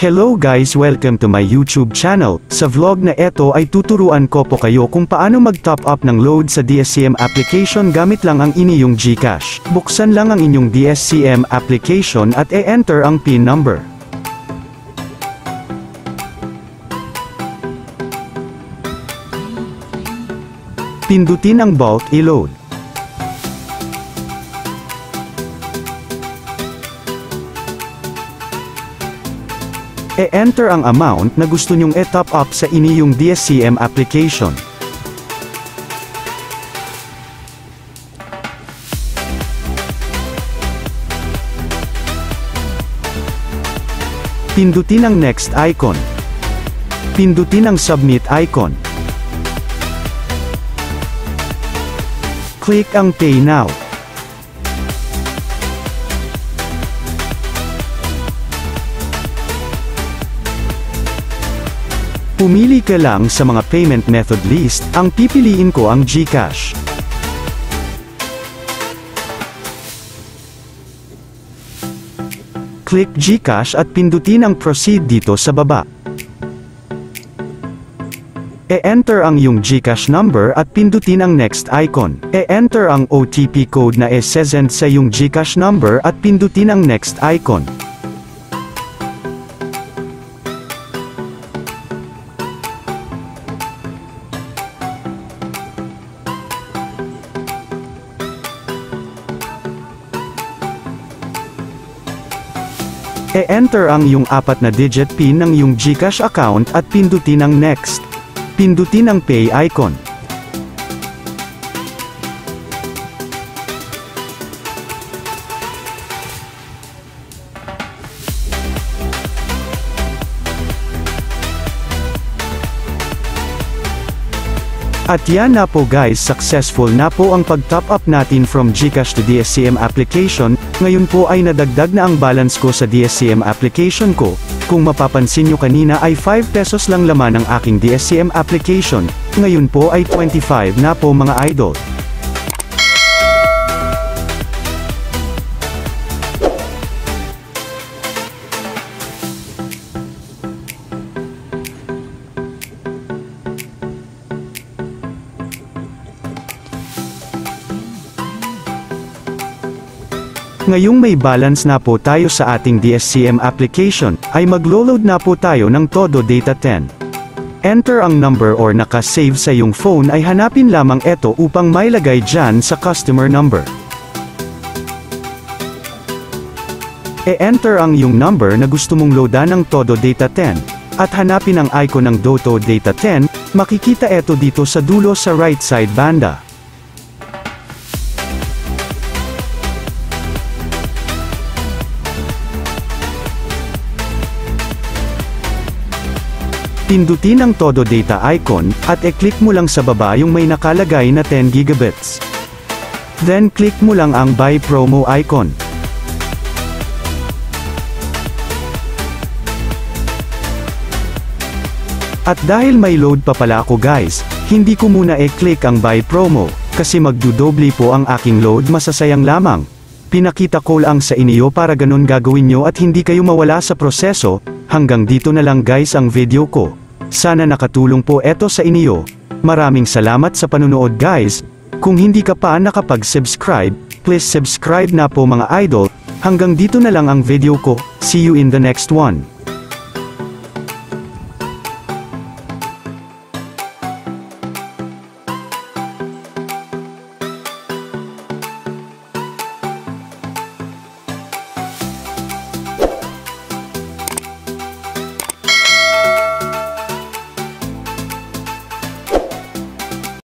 Hello guys, welcome to my YouTube channel. Sa vlog na ito ay tuturuan ko po kayo kung paano mag-top up ng load sa DSCM application gamit lang ang inyong GCash. Buksan lang ang inyong DSCM application at e-enter ang PIN number. Pindutin ang bulk i-load. E-enter ang amount na gusto nyong e-top up sa inyong DSCM application. Pindutin ang next icon. Pindutin ang submit icon. Click ang pay now. Pumili ka lang sa mga payment method list, ang pipiliin ko ang GCash. Click GCash at pindutin ang proceed dito sa baba. E-enter ang iyong GCash number at pindutin ang next icon. E-enter ang OTP code na e-send sa iyong GCash number at pindutin ang next icon. E-enter ang iyong 4 na digit PIN ng iyong GCash account at pindutin ang next. Pindutin ang pay icon. At yan na po guys, successful na po ang pag-top up natin from GCash to DSCM application. Ngayon po ay nadagdag na ang balance ko sa DSCM application ko. Kung mapapansin nyo kanina ay 5 pesos lang laman ng aking DSCM application. Ngayon po ay 25 na po mga idol. Ngayong may balance na po tayo sa ating DSCM application, ay maglo-load na po tayo ng Todo Data 10. Enter ang number or naka-save sa iyong phone ay hanapin lamang ito upang mailagay dyan sa customer number. E-enter ang iyong number na gusto mong loadan ng Todo Data 10, at hanapin ang icon ng Todo Data 10, makikita ito dito sa dulo sa right side banda. Pindutin ang Todo Data icon, at e-click mo lang sa baba yung may nakalagay na 10 gigabits. Then click mo lang ang Buy Promo icon. At dahil may load pa pala ako guys, hindi ko muna e-click ang Buy Promo, kasi magdudoble po ang aking load, masasayang lamang. Pinakita ko lang sa inyo para ganun gagawin nyo at hindi kayo mawala sa proseso. Hanggang dito na lang guys ang video ko. Sana nakatulong po eto sa inyo. Maraming salamat sa panunood guys. Kung hindi ka pa nakapag-subscribe, please subscribe na po mga idol. Hanggang dito na lang ang video ko. See you in the next one.